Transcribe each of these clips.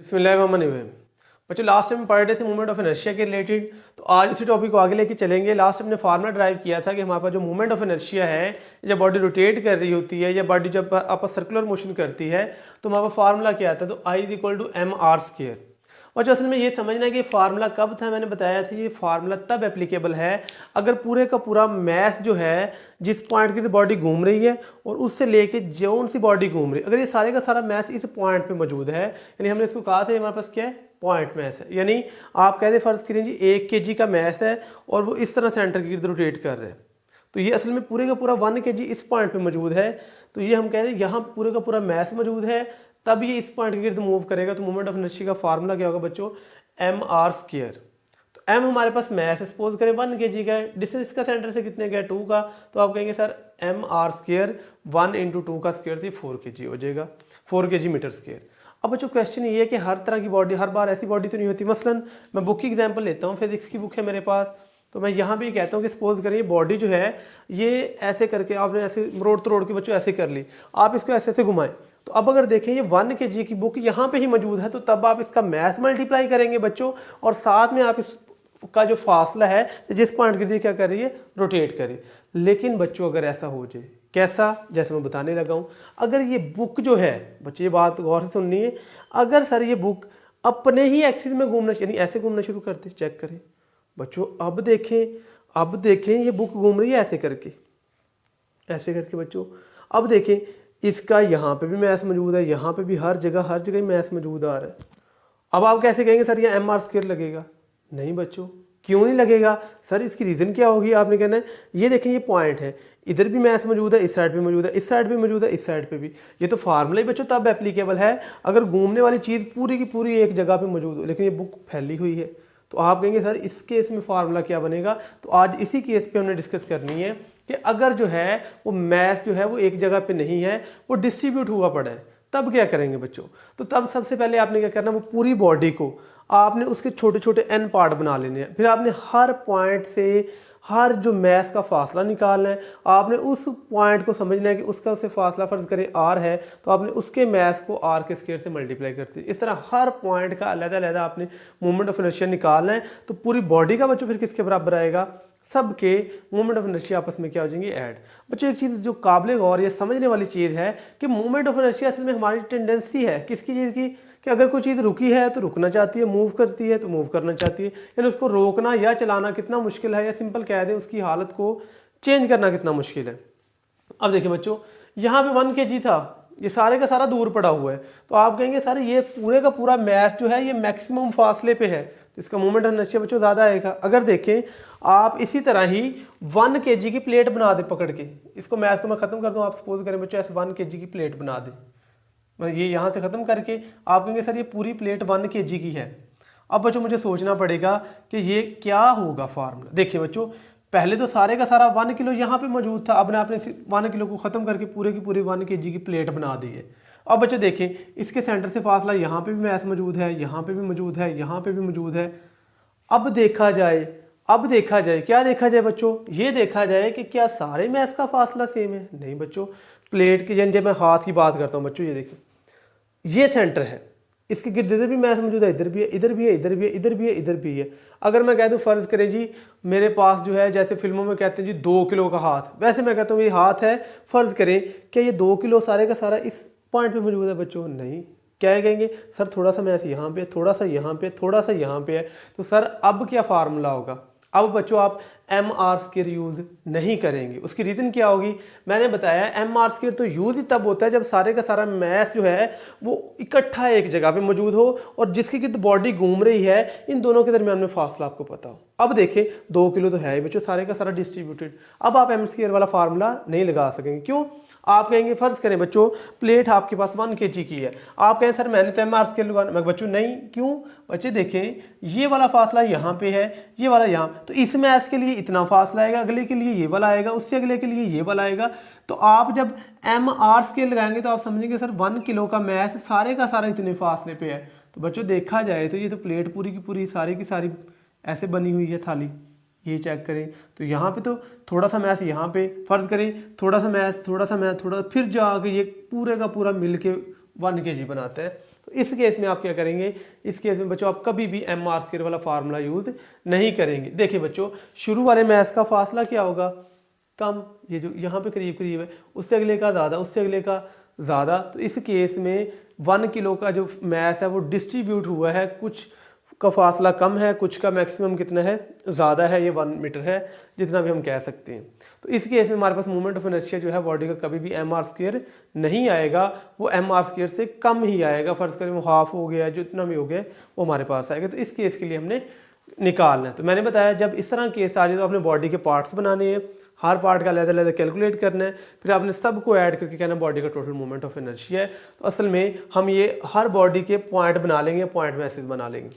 बिस्मिल्लाहिर्रहमानिर्रहीम। बच्चों last time पढ़ रहे थे मूवमेंट ऑफ इनर्शिया के रिलेटेड, तो आज इसी टॉपिक को आगे लेके चलेंगे। लास्ट टाइम ने फार्मूला ड्राइव किया था कि हमारे पास जो मूवमेंट ऑफ इनर्शिया है, जब बॉडी रोटेट कर रही होती है या बॉडी जब आपस सर्कुलर मोशन करती है तो हमारे पास फार्मूला क्या आता है, तो I is equal to M are square. और जो असल में ये समझना है कि फार्मूला कब था, मैंने बताया था ये फार्मूला तब एप्लीकेबल है अगर पूरे का पूरा मैस जो है जिस पॉइंट की बॉडी घूम रही है और उससे लेके जौन सी बॉडी घूम रही है, अगर ये सारे का सारा मैस इस पॉइंट पे मौजूद है, यानी हमने इसको कहा था हमारे पास क्या है, पॉइंट मैस है। यानी आप कहते फर्ज करें जी 1 kg का मैस है और वो इस तरह सेंटर की रोटेट कर रहे हैं, तो ये असल में पूरे का पूरा 1 kg इस पॉइंट पे मौजूद है। तो ये हम कह रहे हैं यहाँ पूरे का पूरा मैस मौजूद है, तब ये इस पॉइंट के गिर्द मूव करेगा। तो मूवमेंट ऑफ इनर्शिया का फार्मूला क्या होगा बच्चों, एम आर स्क्वायर। तो एम हमारे पास मैस है, सपोज करें 1 kg का है, डिस्टेंस इसका सेंटर से कितने का 2 का, तो आप कहेंगे सर एम आर स्क्वायर 1 × 2 का स्क्वायर थी 4 kg हो जाएगा, 4 kg मीटर स्क्वायर। अब बच्चों क्वेश्चन ये है कि हर तरह की बॉडी हर बार ऐसी बॉडी तो नहीं होती। मसलन मैं बुक की एग्जांपल लेता हूँ, फिजिक्स की बुक है मेरे पास, तो मैं यहाँ भी कहता हूँ कि सपोज करिए बॉडी जो है ये ऐसे करके आपने ऐसे रोड के बच्चों ऐसे कर ली, आप इसको ऐसे ऐसे घुमाएं, तो अब अगर देखें ये 1 kg की बुक यहाँ पे ही मौजूद है, तो तब आप इसका मैस मल्टीप्लाई करेंगे बच्चों, और साथ में आप इसका जो फासला है जिस पॉइंट के लिए क्या कर रही है, रोटेट करें। लेकिन बच्चों अगर ऐसा हो जाए, कैसा, जैसे मैं बताने लगा हूँ, अगर ये बुक जो है बच्चों, ये बात गौर से सुननी है, अगर सर ये बुक अपने ही एक्सिस में घूमना, यानी ऐसे घूमना शुरू करते, चेक करें बच्चों, अब देखें ये बुक घूम रही है ऐसे करके बच्चों। अब देखें इसका यहाँ पे भी मैस मौजूद है, यहाँ पे भी, हर जगह मैस मौजूद आ रहा है। अब आप कैसे कहेंगे सर ये एम आर स्क्वायर लगेगा? नहीं बच्चों, क्यों नहीं लगेगा सर, इसकी रीज़न क्या होगी, आपने कहना है ये देखें ये पॉइंट है, इधर भी मैस मौजूद है, इस साइड पे मौजूद है, इस साइड पे मौजूद है, इस साइड पे भी। ये तो फार्मूला ही बच्चों तब एप्लीकेबल है अगर घूमने वाली चीज़ पूरी की पूरी एक जगह पे मौजूद हो, लेकिन ये बुक फैली हुई है। तो आप कहेंगे सर इस केस में फार्मूला क्या बनेगा, तो आज इसी केस पे हमने डिस्कस करनी है कि अगर जो है वो मैस जो है वो एक जगह पे नहीं है, वो डिस्ट्रीब्यूट हुआ पड़ा है, तब क्या करेंगे बच्चों। तो तब सबसे पहले आपने क्या करना, वो पूरी बॉडी को आपने उसके छोटे छोटे एन पार्ट बना लेने हैं, फिर आपने हर पॉइंट से हर जो मैस का फासला निकालना है, आपने उस पॉइंट को समझना है कि उसका उससे फासला फर्ज करें आर है, तो आपने उसके मैस को आर के स्क्वायर से मल्टीप्लाई करते हैं। इस तरह हर पॉइंट का अलग-अलग आपने मूवमेंट ऑफ इनर्शिया निकालना है, तो पूरी बॉडी का बच्चों फिर किसके बराबर आएगा, सबके मूवमेंट ऑफ इनर्शिया आपस में क्या हो जाएंगे, ऐड। बच्चों एक चीज़ जो काबिल गौर या समझने वाली चीज़ है कि मूवमेंट ऑफ इनर्शिया असल में हमारी टेंडेंसी है किसकी चीज़ की, कि अगर कोई चीज़ रुकी है तो रुकना चाहती है, मूव करती है तो मूव करना चाहती है, यानी उसको रोकना या चलाना कितना मुश्किल है, या सिंपल कह दें उसकी हालत को चेंज करना कितना मुश्किल है। अब देखिए बच्चों, यहाँ पे 1 kg था, ये सारे का सारा दूर पड़ा हुआ है, तो आप कहेंगे सर ये पूरे का पूरा मैस जो है ये मैक्सिमम फासले पे है, तो इसका मूवमेंट ऑफ इनर्शिया बच्चों ज़्यादा आएगा। अगर देखें आप इसी तरह ही 1 kg की प्लेट बना दे पकड़ के, इसको मैस को मैं ख़त्म कर दूँ, आप सपोज करें बच्चों ऐसे 1 kg की प्लेट बना दें, ये यहाँ से ख़त्म करके आप कहेंगे सर ये पूरी प्लेट 1 kg की है। अब बच्चों मुझे सोचना पड़ेगा कि ये क्या होगा फार्मूला। देखिए बच्चों, पहले तो सारे का सारा 1 किलो यहाँ पे मौजूद था, अब आपने 1 किलो को ख़त्म करके पूरे की पूरी 1 kg की प्लेट बना दी है। अब बच्चों देखें इसके सेंटर से फासला यहाँ पे भी मैस मौजूद है, यहाँ पे भी मौजूद है, यहाँ पे भी मौजूद है। अब देखा जाए क्या देखा जाए बच्चों, ये देखा जाए कि क्या सारे मैस का फासला सेम है। नहीं बच्चों, प्लेट की जब मैं हाथ की बात करता हूँ बच्चों, ये देखिए ये सेंटर है, इसके गिर्द इधर भी मैस मौजूद है, इधर भी है, इधर भी है, इधर भी है, इधर भी है, इधर भी है। अगर मैं कह दूँ फ़र्ज़ करें जी मेरे पास जो है, जैसे फिल्मों में कहते हैं जी 2 किलो का हाथ, वैसे मैं कहता हूँ ये हाथ है, फ़र्ज़ करें क्या ये 2 किलो सारे का सारा इस पॉइंट पे मौजूद है बच्चों। नहीं, क्या कहेंगे सर थोड़ा सा मैस यहाँ पे, थोड़ा सा यहाँ पे, थोड़ा सा यहाँ पे है, तो सर अब क्या फार्मूला होगा। अब बच्चों आप एम आर स्क्वायर यूज़ नहीं करेंगे, उसकी रीज़न क्या होगी, मैंने बताया एम आर स्क्वायर तो यूज़ ही तब होता है जब सारे का सारा मैस जो है वो इकट्ठा एक जगह पे मौजूद हो और जिसकी गिर्द बॉडी घूम रही है, इन दोनों के दरमियान में फासला आपको पता हो। अब देखें 2 किलो तो है ही बच्चों, सारे का सारा डिस्ट्रीब्यूटेड। अब आप एम स्क्वायर वाला फार्मूला नहीं लगा सकेंगे, क्यों, आप कहेंगे फ़र्ज़ करें बच्चों प्लेट आपके पास 1 kg की है, आप कहें सर मैंने तो एम आर स्क्वायर लगाना, मैं बच्चों नहीं, क्यों बच्चे देखें ये वाला फासला यहाँ पे है, ये वाला यहाँ, तो इस मैस के लिए इतना फासला आएगा, अगले के लिए ये वाला आएगा, उससे अगले के लिए ये वाला आएगा। तो आप जब एम आर स्केल लगाएंगे तो आप समझेंगे सर 1 किलो का मैस सारे का सारा इतने फासले पे है। तो बच्चों देखा जाए तो ये तो प्लेट पूरी की पूरी सारी की सारी ऐसे बनी हुई है थाली, ये चेक करें तो यहाँ पे तो थोड़ा सा मैथ यहाँ पे फ़र्ज़ करें थोड़ा सा मैथ थोड़ा फिर जाके ये पूरे का पूरा मिल के 1 kg बनाता है। तो इस केस में आप क्या करेंगे, इस केस में बच्चों आप कभी भी एम आर स्क्वायर वाला फार्मूला यूज़ नहीं करेंगे। देखिए बच्चों, शुरू वाले मैथ्स का फासला क्या होगा, कम, ये जो यहाँ पे करीब करीब है, उससे अगले का ज़्यादा, उससे अगले का ज़्यादा। तो इस केस में 1 किलो का जो मैथ है वो डिस्ट्रीब्यूट हुआ है, कुछ का फासला कम है, कुछ का मैक्सिमम कितना है, ज़्यादा है, ये 1 मीटर है, जितना भी हम कह सकते हैं। तो इस केस में हमारे पास मोमेंट ऑफ इनर्शिया जो है बॉडी का कभी भी एम आर स्क्वायर नहीं आएगा, वो एम आर स्क्वायर से कम ही आएगा। फर्ज करें वो हाफ हो गया, जो इतना भी हो गया वो हमारे पास आएगा। तो इस केस के लिए हमने निकालना है। तो मैंने बताया जब इस तरह केस आ जाए तो आपने बॉडी के पार्ट्स बनाने हैं, हर पार्ट का अलग-अलग कैलकुलेट करना है, फिर आपने सबको ऐड करके कहना बॉडी का टोटल मोमेंट ऑफ इनर्शिया है। तो असल में हम ये हर बॉडी के पॉइंट बना लेंगे, पॉइंट मैसेज बना लेंगे।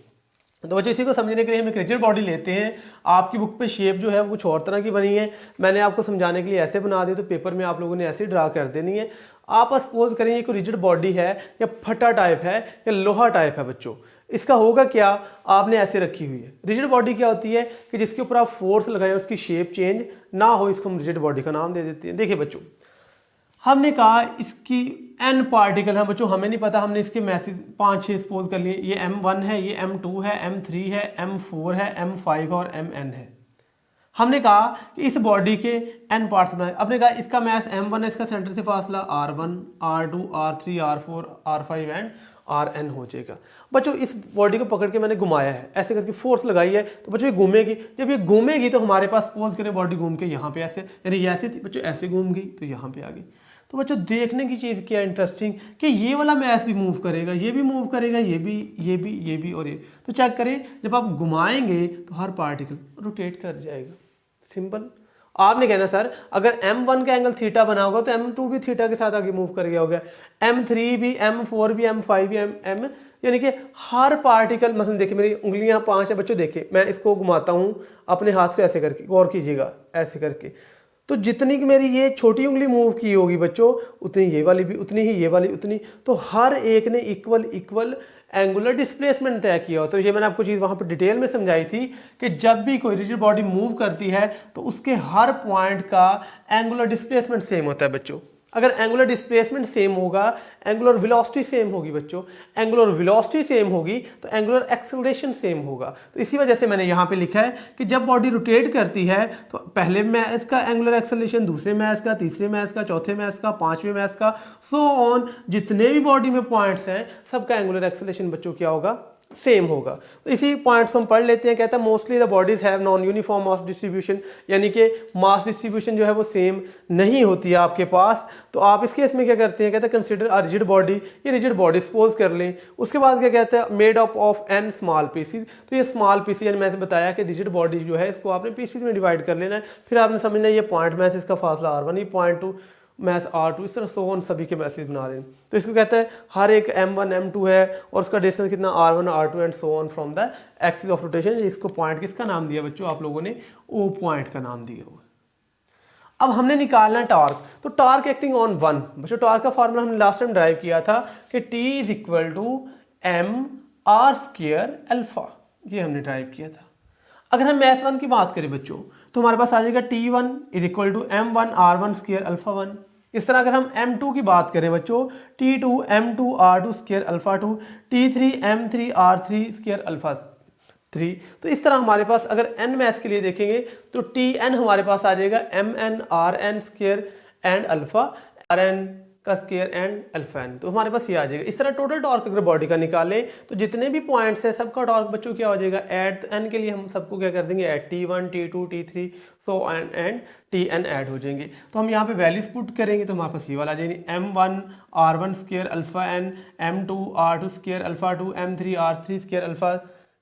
तो बच्चों इसी को समझने के लिए हम एक रिजिड बॉडी लेते हैं। आपकी बुक पे शेप जो है वो कुछ और तरह की बनी है, मैंने आपको समझाने के लिए ऐसे बना दी, तो पेपर में आप लोगों ने ऐसे ड्रा कर देनी है। आप सपोज करें ये कोई रिजिड बॉडी है या फटा टाइप है या लोहा टाइप है बच्चों, इसका होगा क्या, आपने ऐसे रखी हुई है। रिजिड बॉडी क्या होती है कि जिसके ऊपर आप फोर्स लगाएं उसकी शेप चेंज ना हो, इसको हम रिजिड बॉडी का नाम दे देते हैं। देखिए बच्चों, हमने कहा इसकी n पार्टिकल है बच्चों, हमें नहीं पता, हमने इसके मैसेज 5-6 सपोज कर लिए, ये m1 है, ये m2 है, m3 है, m4 है, m5 और mn है। हमने कहा कि इस बॉडी के n पार्ट्स बनाए। आपने कहा इसका मैस m1 है, इसका सेंटर से फासला r1, r2, r3, r4, r5 and rn हो जाएगा। बच्चों इस बॉडी को पकड़ के मैंने घुमाया है, ऐसे करके फोर्स लगाई है, तो बच्चों ये घूमेगी। जब ये घूमेगी तो हमारे पास सपोज करें बॉडी घूम के यहाँ पे ऐसे, यानी ये ऐसे थी बच्चों, ऐसे घूम गई तो यहाँ पे आ गई। तो बच्चों देखने की चीज़ क्या इंटरेस्टिंग कि ये वाला मैस भी मूव करेगा, ये भी मूव करेगा, ये भी, ये भी, ये भी और ये। तो चेक करें, जब आप घुमाएंगे तो हर पार्टिकल रोटेट कर जाएगा। सिंपल। आपने कहना सर अगर m1 का एंगल थीटा बना होगा तो m2 भी थीटा के साथ आगे मूव कर गया होगा, m3 भी, m4 भी, m5 भी, m यानी कि हर पार्टिकल, मतलब देखिए मेरी उंगलियां 5 है बच्चों, देखिए मैं इसको घुमाता हूँ अपने हाथ को ऐसे करके, गौर कीजिएगा ऐसे करके, तो जितनी की मेरी ये छोटी उंगली मूव की होगी बच्चों, उतनी ये वाली भी, उतनी ही ये वाली, उतनी, तो हर एक ने इक्वल एंगुलर डिस्प्लेसमेंट तय किया हो। तो ये मैंने आपको चीज़ वहाँ पर डिटेल में समझाई थी कि जब भी कोई रिजिड बॉडी मूव करती है तो उसके हर पॉइंट का एंगुलर डिस्प्लेसमेंट सेम होता है बच्चों। अगर एंगुलर डिस्प्लेसमेंट सेम होगा, एंगुलर वेलोसिटी सेम होगी बच्चों, एंगुलर वेलोसिटी सेम होगी तो एंगुलर एक्सेलरेशन सेम होगा। तो इसी वजह से मैंने यहाँ पे लिखा है कि जब बॉडी रोटेट करती है तो पहले मैस का एंगुलर एक्सेलरेशन, दूसरे मैस का, तीसरे मैस का, चौथे मैस का, पांचवें मैस का, सो ऑन, जितने भी बॉडी में पॉइंट्स हैं सबका एंगुलर एक्सेलरेशन बच्चों क्या होगा, सेम होगा। तो इसी पॉइंट्स हम पढ़ लेते हैं। कहता है mostly the bodies have non uniform mass distribution, यानी कि मास डिस्ट्रीब्यूशन जो है वो सेम नहीं होती है आपके पास। तो आप इस केस में क्या करते हैं, कहते हैं कंसिडर अ रिजिड बॉडी, ये रिजिड बॉडी सपोज कर लें। उसके बाद क्या कहते हैं, made up of an small pieces. तो ये स्मॉल पीसीज, यानी मैंने बताया कि रिजिड बॉडी जो है इसको आपने पीसीज में डिवाइड कर लेना है। फिर आपने समझना है ये पॉइंट मैस, इसका फासला r1, ये पॉइंट 2 मैस r2, इस तरह सो ऑन सभी के मैसेज बना दें। तो इसको कहते हैं हर एक m1 m2 है और उसका डिस्टेंस कितना r1 r2 and so on from the axis of rotation. इसको पॉइंट किसका नाम दिया बच्चों, आप लोगों ने ओ पॉइंट का नाम दिया हुआ। अब हमने निकालना है टॉर्क। तो टॉर्क एक्टिंग ऑन 1 बच्चों, टॉर्क का फार्मूला हमने लास्ट टाइम ड्राइव किया था कि T is equal to m r square alpha, ये हमने ड्राइव किया था। अगर हम मैस 1 की बात करें बच्चों तो हमारे पास आ जाएगा T1 is equal to m1 r1 square alpha 1। इस तरह अगर हम m2 की बात करें बच्चों, T2 m2 r2 square alpha 2, T3 m3 r3 square alpha 3। तो इस तरह हमारे पास अगर n मैस के लिए देखेंगे तो Tn हमारे पास आ जाएगा mn rn square and alpha rn का स्क्वायर एंड अल्फा n। तो हमारे पास ये आ जाएगा। इस तरह टोटल टॉर्क अगर बॉडी का निकालें तो जितने भी पॉइंट्स हैं सबका टॉर्क बच्चों क्या हो जाएगा, एट n के लिए हम सबको क्या कर देंगे, at T1 T2 T3 so and Tn add हो जाएंगे। तो हम यहाँ पे वैल्यूज पुट करेंगे तो हमारे पास ये वाला आ जाएगी m1 r1 square alpha n, m2 r2 square alpha 2, m3 r3 square alpha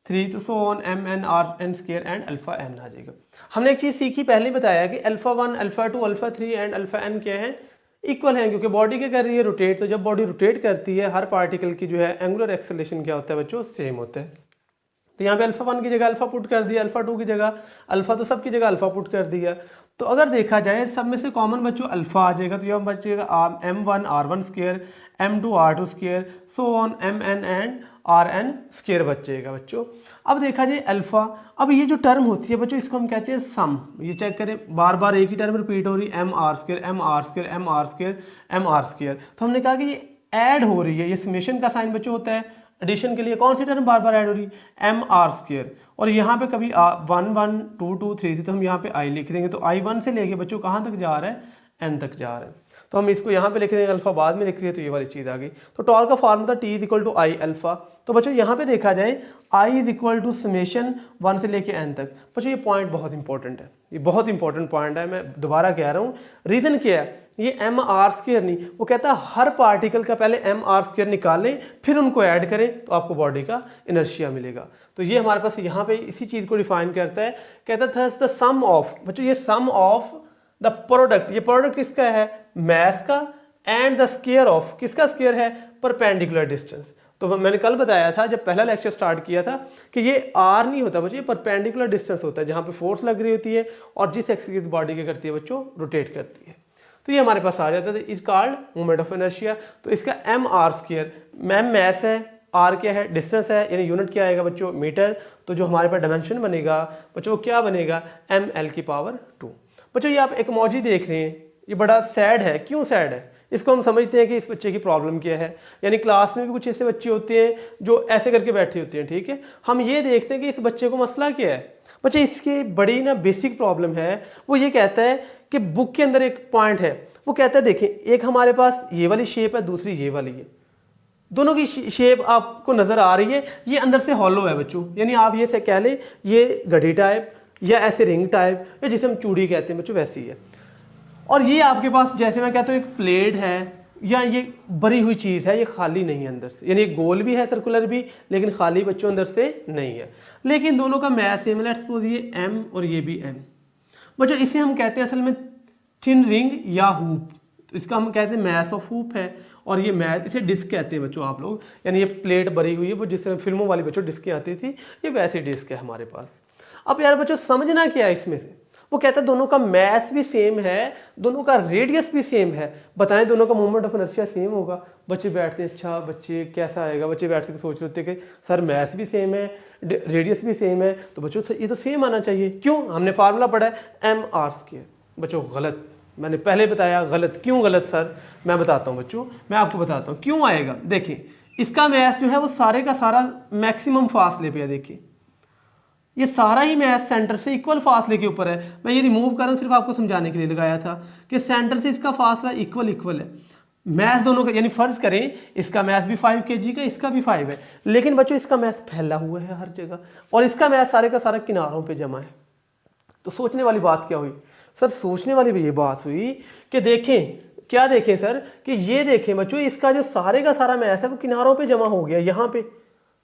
3, तो so on mn rn square and alpha n आ जाएगा। हमने एक चीज़ सीखी, पहले ही बताया कि alpha 1 alpha 2 alpha 3 and alpha n क्या है, इक्वल है, क्योंकि बॉडी क्या कर रही है, रोटेट। तो जब बॉडी रोटेट करती है हर पार्टिकल की जो है एंगुलर एक्सेलरेशन क्या होता है बच्चों, सेम होता है। तो यहाँ पे अल्फा 1 की जगह अल्फा पुट कर दिया, अल्फा 2 की जगह अल्फा, तो सब की जगह अल्फा पुट कर दिया। तो अगर देखा जाए सब में से कॉमन बच्चों अल्फा आ जाएगा, तो यहाँ बचेगा m1 r1 square, m2 r2 square, so on mn and rn square बचेगा बच्चों। अब देखा जाए अल्फा, अब ये जो टर्म होती है बच्चों इसको हम कहते हैं सम। ये चेक करें, बार बार एक ही टर्म रिपीट हो रही है, m r square m r square m r square m r square. तो हमने कहा कि ये ऐड हो रही है, ये समेशन का साइन बच्चों होता है, एडिशन के लिए कौन सी टर्म बार बार ऐड हो रही है, एम आर स्क्वायर, और यहाँ पे कभी 1 1 2 2 3 थी तो हम यहाँ पे आई लिख देंगे, तो आई 1 से लेके बच्चों कहाँ तक जा रहा है, एन तक जा रहा है, तो हम इसको यहाँ पे लिख देंगे, अल्फा बाद में लिख रही है तो ये वाली चीज़ आ गई। तो टॉर्क का formula T is equal to I alpha. तो बच्चों यहाँ पे देखा जाए I is equal to summation 1 से लेके एन तक। बच्चों ये पॉइंट बहुत इंपॉर्टेंट है, ये बहुत इंपॉर्टेंट पॉइंट है, मैं दोबारा कह रहा हूँ। रीज़न क्या है, ये एम आर स्क्वायर नहीं, वो कहता है हर पार्टिकल का पहले एम आर स्क्वायर निकालें फिर उनको ऐड करें तो आपको बॉडी का इनर्शिया मिलेगा। तो ये हमारे पास यहाँ पे इसी चीज़ को डिफाइन करता है, कहता था द सम ऑफ, बच्चों ये सम ऑफ द प्रोडक्ट, ये प्रोडक्ट किसका है, मैस का, एंड द स्क्वायर ऑफ, किसका स्क्वायर है, परपेंडिकुलर डिस्टेंस। तो मैंने कल बताया था जब पहला लेक्चर स्टार्ट किया था कि ये आर नहीं होता बच्चों, ये परपेंडिकुलर डिस्टेंस होता है जहाँ पे फोर्स लग रही होती है और जिस एक्सिस की बॉडी क्या करती है बच्चों, रोटेट करती है। तो ये हमारे पास आ जाता है, is called moment of inertia. तो इसका m are square, m mass है, आर क्या है, डिस्टेंस है, यानी यूनिट क्या आएगा बच्चों, मीटर। तो जो हमारे पास डायमेंशन बनेगा बच्चों वो क्या बनेगा, एम एल की पावर 2। बच्चों ये आप एक इमोजी देख रहे हैं, ये बड़ा सैड है, क्यों सैड है, इसको हम समझते हैं कि इस बच्चे की प्रॉब्लम क्या है। यानी क्लास में भी कुछ ऐसे बच्चे होते हैं जो ऐसे करके बैठे होते हैं, ठीक है, हम ये देखते हैं कि इस बच्चे को मसला क्या है। बच्चे इसकी बड़ी ना बेसिक प्रॉब्लम है, वो ये कहता है कि बुक के अंदर एक पॉइंट है, वो कहता है देखिए एक हमारे पास ये वाली शेप है, दूसरी ये वाली है, दोनों की शेप आपको नजर आ रही है, ये अंदर से हॉलो है बच्चों, यानी आप ये से कह लें ये घड़ी टाइप या ऐसे रिंग टाइप या जिसे हम चूड़ी कहते हैं बच्चों वैसी है। और ये आपके पास जैसे मैं कहता हूँ एक प्लेट है या ये भरी हुई चीज़ है, ये खाली नहीं है अंदर से, यानी ये गोल भी है सर्कुलर भी लेकिन खाली बच्चों अंदर से नहीं है, लेकिन दोनों का मैस सेम है। लेट्स सपोज ये एम और ये भी एम। बच्चों इसे हम कहते हैं असल में थिन रिंग या हूप, तो इसका हम कहते हैं मैस ऑफ हूप है, और ये मैस, इसे डिस्क कहते हैं बच्चों आप लोग, यानी ये प्लेट भरी हुई है, वो जिस तरह फिल्मों वाली बच्चों डिस्कें आती थी, ये वैसे डिस्क है हमारे पास। अब यार बच्चों समझना क्या है इसमें से, वो कहता है दोनों का मैस भी सेम है, दोनों का रेडियस भी सेम है, बताएं दोनों का मोमेंट ऑफ इनर्शिया सेम होगा। बच्चे बैठते हैं, अच्छा बच्चे कैसा आएगा, बच्चे बैठ के सोच रहे होते कि सर मैस भी सेम है, रेडियस भी सेम है, तो बच्चों ये तो सेम आना चाहिए, क्यों, हमने फार्मूला पढ़ा है एम आर स्क्वायर। बच्चों गलत, मैंने पहले बताया गलत, क्यों गलत सर, मैं बताता हूँ बच्चों, मैं आपको बताता हूँ क्यों आएगा। देखिए इसका मैस जो है वो सारे का सारा मैक्सिमम फासले पे है, देखिए ये सारा ही मैस सेंटर से इक्वल फासले के ऊपर है। मैं ये रिमूव कर रहा हूँ सिर्फ आपको समझाने के लिए लगाया था कि सेंटर से इसका फासला इक्वल है, मैस दोनों का, यानी फर्ज करें इसका मैस भी 5 kg का, इसका भी 5 है, लेकिन बच्चों इसका मैस फैला हुआ है हर जगह और इसका मैस सारे का सारा किनारों पे जमा है। तो सोचने वाली बात क्या हुई सर, सोचने वाली भी ये बात हुई कि देखें, क्या देखें सर, कि ये देखें बच्चों इसका जो सारे का सारा मैस है वो किनारों पे जमा हो गया यहाँ पे,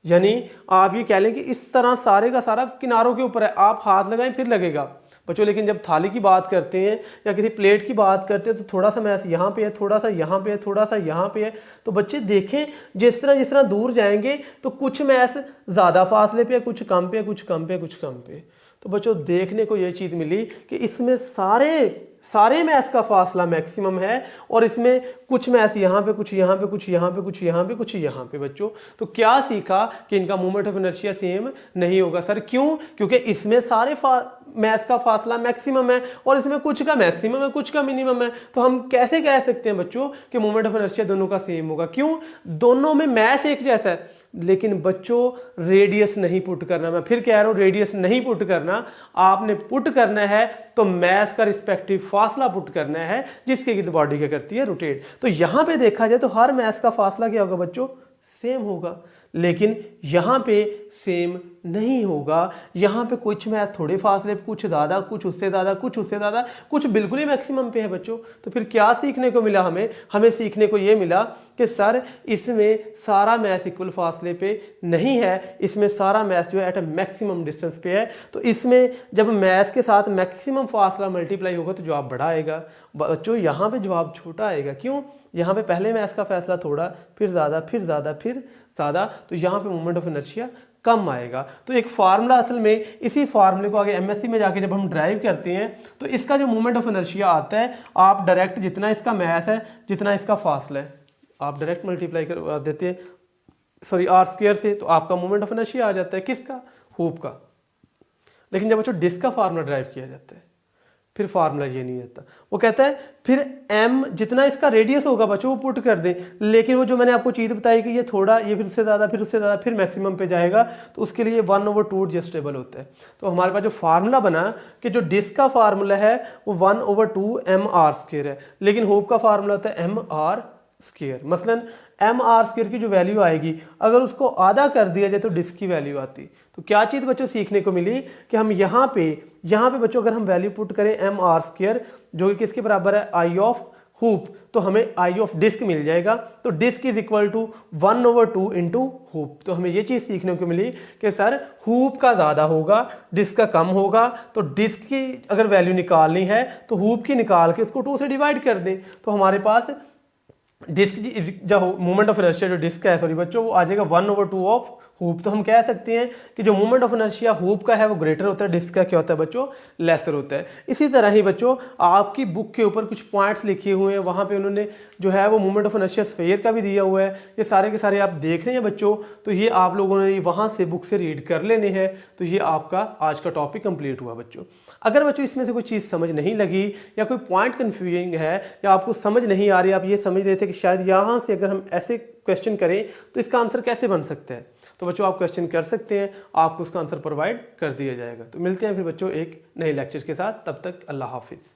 यानी आप ये कह लें कि इस तरह सारे का सारा किनारों के ऊपर है, आप हाथ लगाएं फिर लगेगा बच्चों। लेकिन जब थाली की बात करते हैं या किसी प्लेट की बात करते हैं तो थोड़ा सा मैस यहाँ पे है, थोड़ा सा यहाँ पे है, थोड़ा सा यहाँ पे है। तो बच्चे देखें जिस तरह दूर जाएंगे तो कुछ मैस ज़्यादा फासले पे है, कुछ कम पे है, कुछ कम पे है, कुछ कम पे। तो बच्चों देखने को ये चीज़ मिली कि इसमें सारे मैस का फासला मैक्सिमम है और इसमें कुछ मैस यहाँ पे, कुछ यहाँ पे, कुछ यहाँ पे, कुछ यहाँ पे, कुछ यहाँ पे बच्चों। तो क्या सीखा कि इनका मोमेंट ऑफ इनर्शिया सेम नहीं होगा सर, क्यों, क्योंकि इसमें सारे मैस का फासला मैक्सिमम है और इसमें कुछ का मैक्सिमम है, कुछ का मिनिमम है। तो हम कैसे कह सकते हैं बच्चों कि मोमेंट ऑफ इनर्शिया दोनों का सेम होगा, क्यों, दोनों में मैस एक जैसा है लेकिन बच्चों रेडियस नहीं पुट करना। मैं फिर कह रहा हूं रेडियस नहीं पुट करना, आपने पुट करना है तो मैस का रिस्पेक्टिव फासला पुट करना है जिसके गिर्द बॉडी क्या करती है, रोटेट। तो यहां पे देखा जाए तो हर मैस का फासला क्या होगा बच्चों, सेम होगा, लेकिन यहाँ पे सेम नहीं होगा। यहाँ पे कुछ मैस थोड़े फासले, कुछ ज़्यादा, कुछ उससे ज़्यादा, कुछ उससे ज़्यादा, कुछ बिल्कुल ही मैक्सिमम पे है बच्चों। तो फिर क्या सीखने को मिला हमें सीखने को ये मिला कि सर इसमें सारा मैस इक्वल फासले पे नहीं है, इसमें सारा मैस जो है एट अ मैक्सिमम डिस्टेंस पे है। तो इसमें जब मैस के साथ मैक्सिमम फासला मल्टीप्लाई होगा तो जवाब बड़ा आएगा बच्चों, यहाँ पे जवाब छोटा आएगा। क्यों, यहाँ पे पहले मैस का फैसला थोड़ा, फिर ज़्यादा, फिर ज़्यादा, फिर ज़्यादा, तो यहाँ पे मोमेंट ऑफ इनर्शिया कम आएगा। तो एक फार्मूला, असल में इसी फार्मूले को आगे एमएससी में जाके जब हम ड्राइव करते हैं तो इसका जो मोमेंट ऑफ इनर्शिया आता है, आप डायरेक्ट जितना इसका मैस है जितना इसका फासला है आप डायरेक्ट मल्टीप्लाई कर देते हैं, सॉरी आर स्क्वायर से, तो आपका मोमेंट ऑफ इनर्शिया आ जाता है किसका, हूप का। लेकिन जब बच्चों डिस्क का फार्मूला ड्राइव किया जाता है फिर फार्मूला ये नहीं आता। वो कहता है फिर m जितना इसका रेडियस होगा बच्चों वो पुट कर दें, लेकिन वो जो मैंने आपको चीज़ बताई कि ये थोड़ा, ये फिर उससे ज़्यादा, फिर उससे ज़्यादा, फिर मैक्सिमम पे जाएगा, तो उसके लिए 1/2 एडजस्टेबल होता है। तो हमारे पास जो फार्मूला बना कि जो डिस्क का फार्मूला है वो 1/2 mr² है, लेकिन होप का फार्मूला होता है mr²। मसलन mr² की जो वैल्यू आएगी अगर उसको आधा कर दिया जाए तो डिस्क की वैल्यू आती। तो क्या चीज़ बच्चों सीखने को मिली कि हम यहाँ पे बच्चों अगर हम वैल्यू पुट करें mr² जो कि किसके बराबर है आई ऑफ हुप, तो हमें आई ऑफ डिस्क मिल जाएगा। तो disc is equal to 1/2 into hoop. तो हमें ये चीज़ सीखने को मिली कि सर हुप का ज़्यादा होगा डिस्क का कम होगा, तो डिस्क की अगर वैल्यू निकालनी है तो हुप की निकाल के इसको 2 से डिवाइड कर दें, तो हमारे पास डिस्क जो मोमेंट ऑफ इनर्शिया जो डिस्क है सॉरी बच्चों वो आ जाएगा 1/2 ऑफ हुप। तो हम कह सकते हैं कि जो मोमेंट ऑफ इनर्शिया हुप का है वो ग्रेटर होता है, डिस्क का क्या होता है बच्चों लेसर होता है। इसी तरह ही बच्चों आपकी बुक के ऊपर कुछ पॉइंट्स लिखे हुए हैं, वहाँ पे उन्होंने जो है वो मोमेंट ऑफ इनर्शिया स्फीयर का भी दिया हुआ है। ये सारे के सारे आप देख रहे हैं बच्चों, तो ये आप लोगों ने वहाँ से बुक से रीड कर लेने हैं। तो ये आपका आज का टॉपिक कंप्लीट हुआ बच्चों। अगर बच्चों इसमें से कोई चीज़ समझ नहीं लगी या कोई पॉइंट कन्फ्यूजिंग है या आपको समझ नहीं आ रही, आप ये समझ रहे थे कि शायद यहाँ से अगर हम ऐसे क्वेश्चन करें तो इसका आंसर कैसे बन सकता है, तो बच्चों आप क्वेश्चन कर सकते हैं, आपको उसका आंसर प्रोवाइड कर दिया जाएगा। तो मिलते हैं फिर बच्चों एक नए लेक्चर के साथ, तब तक अल्लाह हाफिज़।